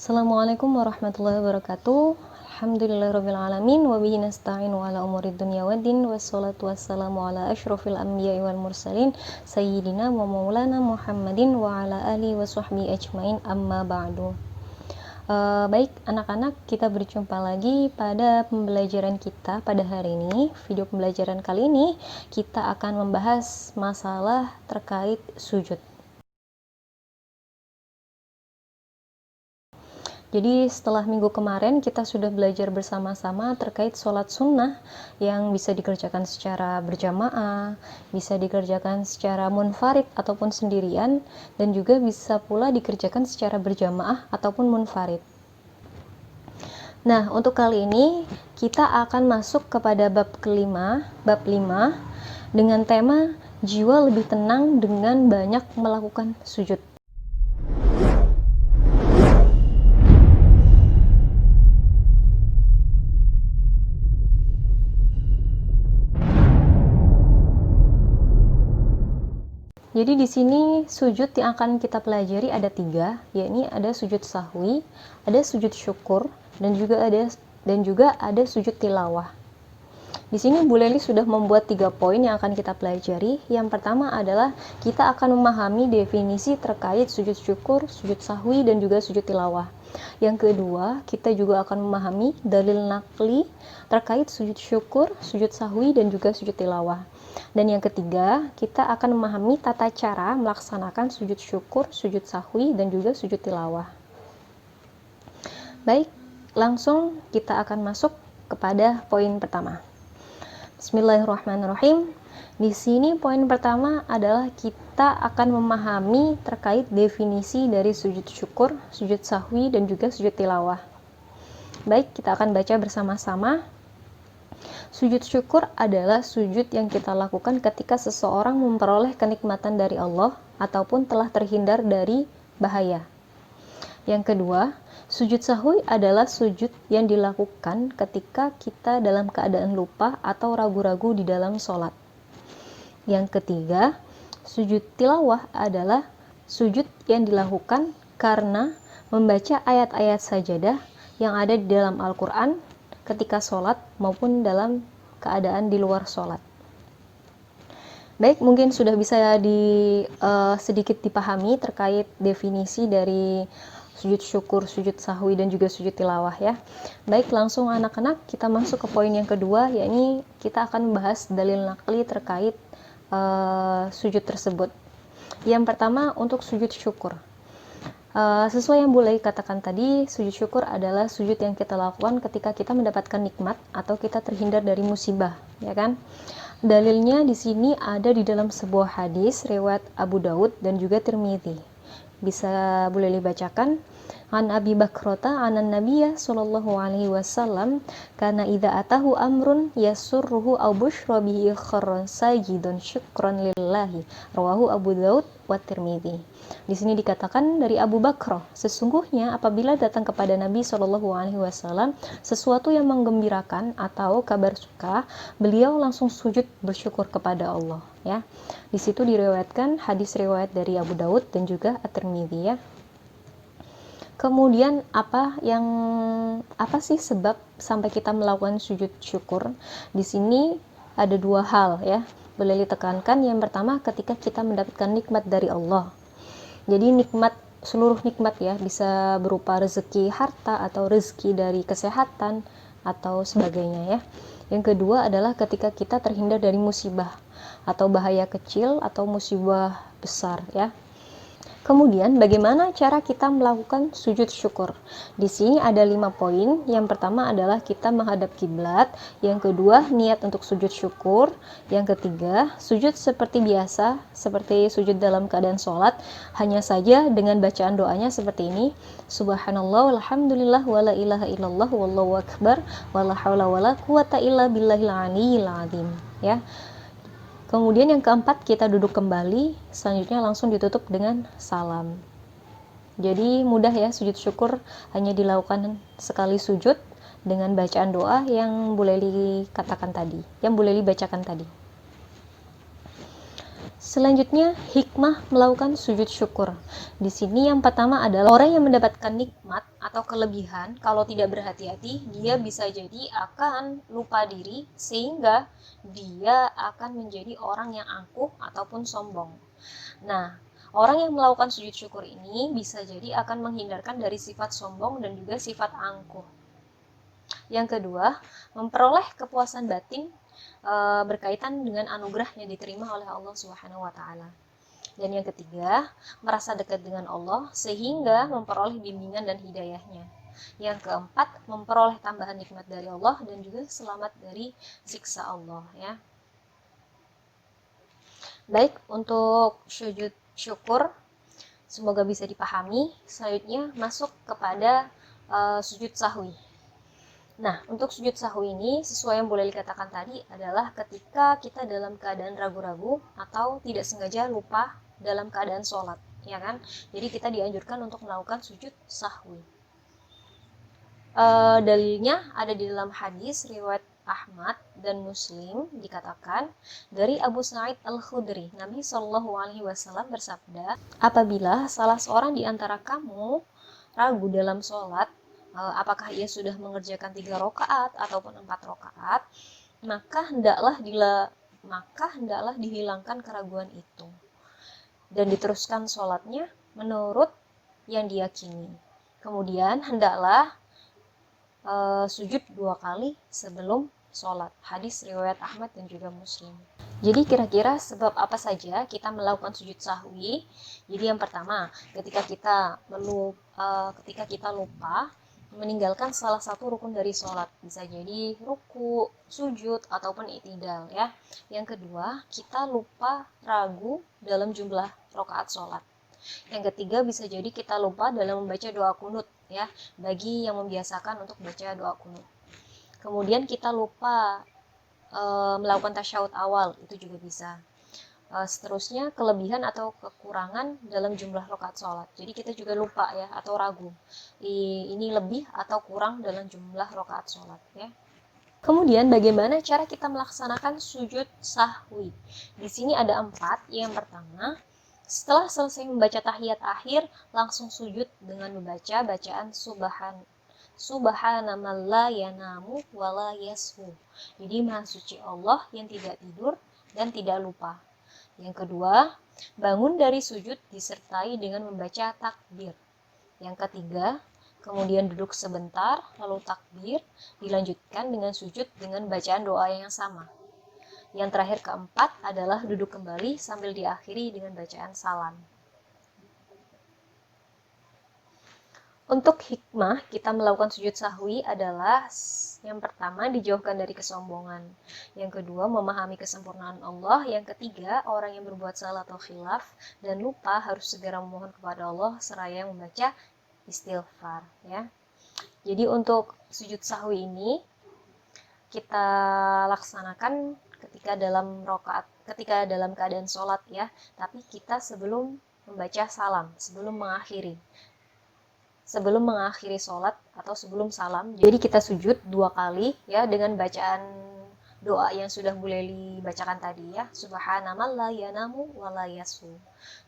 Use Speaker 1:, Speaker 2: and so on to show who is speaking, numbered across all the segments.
Speaker 1: Assalamualaikum warahmatullahi wabarakatuh. Alhamdulillahirabbil alamin wa bihi nasta'inu ala umurid dunya waddin wassalatu wassalamu ala asyrofil anbiya'i wal mursalin sayyidina wa maulana Muhammadin wa ala alihi wa sahbihi ajmain amma ba'du. Baik anak-anak, kita berjumpa lagi pada pembelajaran kita pada hari ini. Video pembelajaran kali ini kita akan membahas masalah terkait sujud. Jadi setelah minggu kemarin kita sudah belajar bersama-sama terkait sholat sunnah yang bisa dikerjakan secara berjamaah, bisa dikerjakan secara munfarid ataupun sendirian, dan juga bisa pula dikerjakan secara berjamaah ataupun munfarid. Nah, untuk kali ini kita akan masuk kepada bab kelima, bab 5, dengan tema jiwa lebih tenang dengan banyak melakukan sujud. Jadi di sini sujud yang akan kita pelajari ada 3, yakni ada sujud sahwi, ada sujud syukur, dan juga ada sujud tilawah. Di sini Bu Leli sudah membuat 3 poin yang akan kita pelajari. Yang pertama adalah kita akan memahami definisi terkait sujud syukur, sujud sahwi, dan juga sujud tilawah. Yang kedua, kita juga akan memahami dalil naqli terkait sujud syukur, sujud sahwi, dan juga sujud tilawah. Dan yang ketiga, kita akan memahami tata cara melaksanakan sujud syukur, sujud sahwi, dan juga sujud tilawah. Baik, langsung kita akan masuk kepada poin pertama. Bismillahirrahmanirrahim. Di sini poin pertama adalah kita akan memahami terkait definisi dari sujud syukur, sujud sahwi, dan juga sujud tilawah. Baik, kita akan baca bersama-sama. Sujud syukur adalah sujud yang kita lakukan ketika seseorang memperoleh kenikmatan dari Allah ataupun telah terhindar dari bahaya. Yang kedua, sujud sahwi adalah sujud yang dilakukan ketika kita dalam keadaan lupa atau ragu-ragu di dalam sholat. Yang ketiga, sujud tilawah adalah sujud yang dilakukan karena membaca ayat-ayat sajadah yang ada di dalam Al-Quran ketika sholat maupun dalam keadaan di luar sholat. Baik, mungkin sudah bisa sedikit dipahami terkait definisi dari sujud syukur, sujud sahwi, dan juga sujud tilawah ya. Baik, langsung anak-anak kita masuk ke poin yang kedua, yakni kita akan membahas dalil naqli terkait sujud tersebut. Yang pertama untuk sujud syukur. Sesuai yang boleh katakan tadi, sujud syukur adalah sujud yang kita lakukan ketika kita mendapatkan nikmat atau kita terhindar dari musibah, ya kan? Dalilnya di sini ada di dalam sebuah hadis riwayat Abu Daud dan juga Tirmidzi. Bisa boleh dibacakan. An Abi Bakrata anan Nabiyya sallallahu alaihi wasallam kana idza atahu amrun yasurruhu aw busyra bihi kharran sajidan syukran lillahi. Rawahu Abu Daud wa Tirmidzi. Di sini dikatakan dari Abu Bakrah, sesungguhnya apabila datang kepada Nabi sallallahu alaihi wasallam sesuatu yang menggembirakan atau kabar suka, beliau langsung sujud bersyukur kepada Allah, ya. Di situ diriwayatkan hadis riwayat dari Abu Daud dan juga At-Tirmidzi, ya. Kemudian apa sih sebab sampai kita melakukan sujud syukur? Di sini ada 2 hal ya. Boleh ditekankan, yang pertama ketika kita mendapatkan nikmat dari Allah. Jadi seluruh nikmat ya, bisa berupa rezeki harta atau rezeki dari kesehatan atau sebagainya ya. Yang kedua adalah ketika kita terhindar dari musibah atau bahaya kecil atau musibah besar ya. Kemudian bagaimana cara kita melakukan sujud syukur? Di sini ada 5 poin. Yang pertama adalah kita menghadap kiblat. Yang kedua, niat untuk sujud syukur. Yang ketiga, sujud seperti biasa, seperti sujud dalam keadaan sholat, hanya saja dengan bacaan doanya seperti ini. Subhanallah walhamdulillah wala ilaha illallah wallahu akbar wala haula wala quwata illa billahil aliyyil azim, ya. Kemudian yang keempat, kita duduk kembali, selanjutnya langsung ditutup dengan salam. Jadi mudah ya, sujud syukur hanya dilakukan sekali sujud dengan bacaan doa yang boleh dibacakan tadi. Selanjutnya, hikmah melakukan sujud syukur. Di sini yang pertama adalah orang yang mendapatkan nikmat atau kelebihan, kalau tidak berhati-hati, dia bisa jadi akan lupa diri, sehingga dia akan menjadi orang yang angkuh ataupun sombong. Nah, orang yang melakukan sujud syukur ini bisa jadi akan menghindarkan dari sifat sombong dan juga sifat angkuh. Yang kedua, memperoleh kepuasan batin berkaitan dengan anugerah yang diterima oleh Allah Subhanahu wa taala. Dan yang ketiga, merasa dekat dengan Allah sehingga memperoleh bimbingan dan hidayahnya. Yang keempat, memperoleh tambahan nikmat dari Allah dan juga selamat dari siksa Allah, ya. Baik, untuk sujud syukur semoga bisa dipahami. Selanjutnya masuk kepada sujud sahwi. Nah, untuk sujud sahwi ini, sesuai yang boleh dikatakan tadi adalah ketika kita dalam keadaan ragu-ragu atau tidak sengaja lupa dalam keadaan sholat, ya kan? Jadi kita dianjurkan untuk melakukan sujud sahwi. Dalilnya ada di dalam hadis riwayat Ahmad dan Muslim, dikatakan dari Abu Sa'id Al-Khudri, Nabi Shallallahu Alaihi Wasallam bersabda, apabila salah seorang di antara kamu ragu dalam sholat, apakah ia sudah mengerjakan 3 rakaat ataupun 4 rakaat, maka hendaklah dihilangkan keraguan itu dan diteruskan sholatnya menurut yang diyakini. Kemudian hendaklah sujud 2 kali sebelum sholat. Hadis riwayat Ahmad dan juga Muslim. Jadi kira-kira sebab apa saja kita melakukan sujud sahwi? Jadi yang pertama, ketika kita lupa meninggalkan salah satu rukun dari sholat, bisa jadi ruku, sujud, ataupun i'tidal, ya. Yang kedua, kita lupa ragu dalam jumlah rakaat sholat. Yang ketiga, bisa jadi kita lupa dalam membaca doa kunut, ya, bagi yang membiasakan untuk baca doa kunut. Kemudian kita lupa melakukan tasyahud awal, itu juga bisa. Seterusnya, kelebihan atau kekurangan dalam jumlah rakaat sholat. Jadi kita juga lupa, ya, atau ragu ini lebih atau kurang dalam jumlah rakaat sholat, ya. Kemudian bagaimana cara kita melaksanakan sujud sahwi? Di sini ada 4. Yang pertama, setelah selesai membaca tahiyat akhir, langsung sujud dengan membaca bacaan Subhana man la yanamu wa la yashu. Jadi Maha Suci Allah yang tidak tidur dan tidak lupa. Yang kedua, bangun dari sujud disertai dengan membaca takbir. Yang ketiga, kemudian duduk sebentar, lalu takbir, dilanjutkan dengan sujud dengan bacaan doa yang sama. Yang terakhir, keempat, adalah duduk kembali sambil diakhiri dengan bacaan salam. Untuk hikmah kita melakukan sujud sahwi adalah yang pertama, dijauhkan dari kesombongan. Yang kedua, memahami kesempurnaan Allah. Yang ketiga, orang yang berbuat salah atau khilaf dan lupa harus segera memohon kepada Allah seraya membaca istighfar, ya. Jadi untuk sujud sahwi ini kita laksanakan ketika dalam keadaan sholat, ya. Tapi kita sebelum membaca salam, sebelum mengakhiri sholat atau sebelum salam. Jadi kita sujud 2 kali, ya, dengan bacaan doa yang sudah boleh dibacakan tadi, ya. Subhana man la yanamu wa la yashu.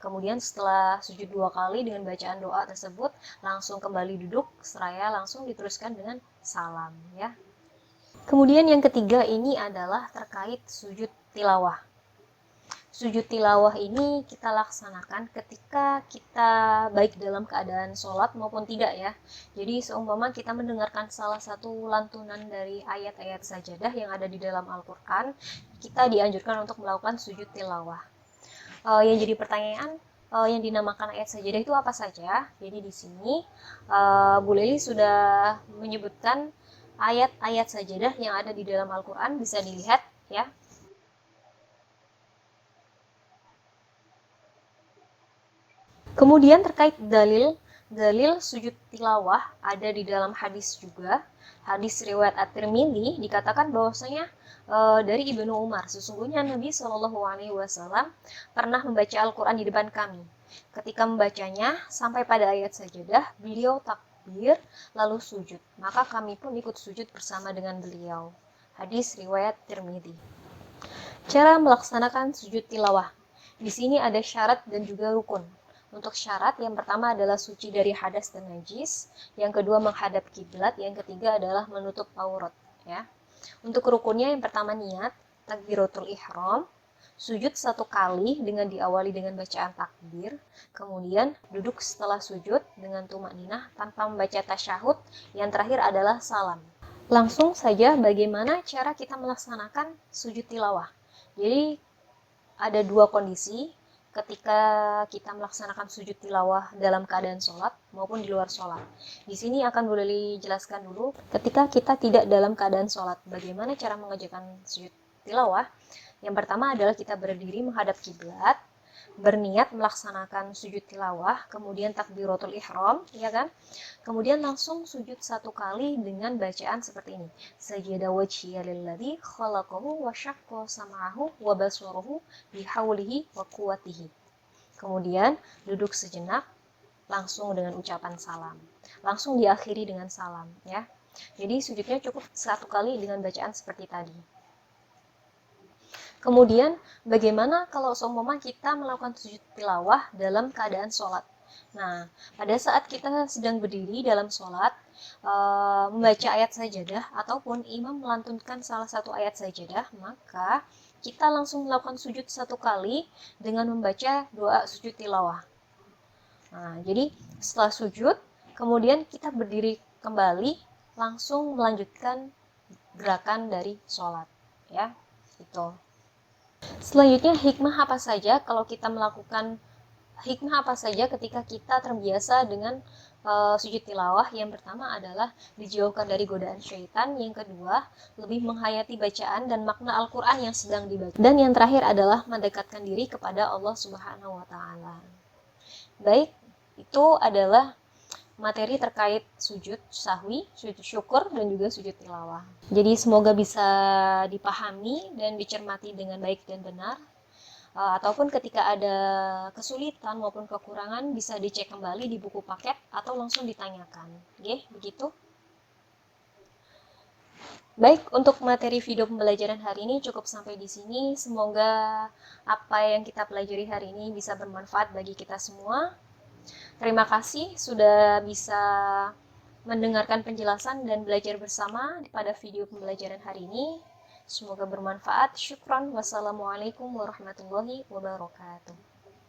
Speaker 1: Kemudian setelah sujud 2 kali dengan bacaan doa tersebut, langsung kembali duduk seraya langsung diteruskan dengan salam, ya. Kemudian yang ketiga ini adalah terkait sujud tilawah. Sujud tilawah ini kita laksanakan ketika kita baik dalam keadaan sholat maupun tidak, ya. Jadi seumpama kita mendengarkan salah satu lantunan dari ayat-ayat sajadah yang ada di dalam Al-Quran, kita dianjurkan untuk melakukan sujud tilawah. Yang jadi pertanyaan, yang dinamakan ayat sajadah itu apa saja? Jadi di sini Bu Leli sudah menyebutkan ayat-ayat sajadah yang ada di dalam Al-Quran, bisa dilihat, ya. Kemudian terkait dalil sujud tilawah ada di dalam hadis juga. Hadis riwayat At-Tirmidzi dikatakan bahwasanya dari Ibnu Umar, sesungguhnya Nabi Shallallahu Alaihi Wasallam pernah membaca Al-Quran di depan kami. Ketika membacanya sampai pada ayat sajadah, beliau takbir lalu sujud. Maka kami pun ikut sujud bersama dengan beliau. Hadis riwayat Tirmidzi. Cara melaksanakan sujud tilawah. Di sini ada syarat dan juga rukun. Untuk syarat, yang pertama adalah suci dari hadas dan najis, yang kedua menghadap kiblat, yang ketiga adalah menutup aurat, ya. Untuk rukunnya, yang pertama niat, takbiratul ihram, sujud 1 kali dengan diawali dengan bacaan takbir, kemudian duduk setelah sujud dengan tumakninah tanpa membaca tasyahud, yang terakhir adalah salam. Langsung saja bagaimana cara kita melaksanakan sujud tilawah. Jadi ada 2 kondisi ketika kita melaksanakan sujud tilawah dalam keadaan sholat maupun di luar sholat. Di sini akan boleh dijelaskan dulu ketika kita tidak dalam keadaan sholat, bagaimana cara mengerjakan sujud tilawah. Yang pertama adalah kita berdiri menghadap kiblat, berniat melaksanakan sujud tilawah, kemudian takbiratul ihram, ya kan? Kemudian langsung sujud 1 kali dengan bacaan seperti ini. Sajada wajhiya lilladzi khalaqahu wa syaqqa sam'ahu wa basarahu bihaulihi wa quwwatihi. Kemudian duduk sejenak langsung dengan ucapan salam. Langsung diakhiri dengan salam, ya. Jadi sujudnya cukup 1 kali dengan bacaan seperti tadi. Kemudian, bagaimana kalau seumpama kita melakukan sujud tilawah dalam keadaan sholat? Nah, pada saat kita sedang berdiri dalam sholat, membaca ayat sajadah, ataupun imam melantunkan salah satu ayat sajadah, maka kita langsung melakukan sujud 1 kali dengan membaca doa sujud tilawah. Nah, jadi setelah sujud, kemudian kita berdiri kembali, langsung melanjutkan gerakan dari sholat. Ya, itu. Selanjutnya, hikmah apa saja ketika kita terbiasa dengan sujud tilawah? Yang pertama adalah dijauhkan dari godaan syaitan, yang kedua lebih menghayati bacaan dan makna Al-Quran yang sedang dibaca, dan yang terakhir adalah mendekatkan diri kepada Allah Subhanahu wa Ta'ala. Baik, itu adalah materi terkait sujud sahwi, sujud syukur, dan juga sujud tilawah. Jadi semoga bisa dipahami dan dicermati dengan baik dan benar. Ataupun ketika ada kesulitan maupun kekurangan bisa dicek kembali di buku paket atau langsung ditanyakan. Oke, begitu. Baik, untuk materi video pembelajaran hari ini cukup sampai di sini. Semoga apa yang kita pelajari hari ini bisa bermanfaat bagi kita semua. Terima kasih sudah bisa mendengarkan penjelasan dan belajar bersama pada video pembelajaran hari ini. Semoga bermanfaat. Syukran. Wassalamualaikum warahmatullahi wabarakatuh.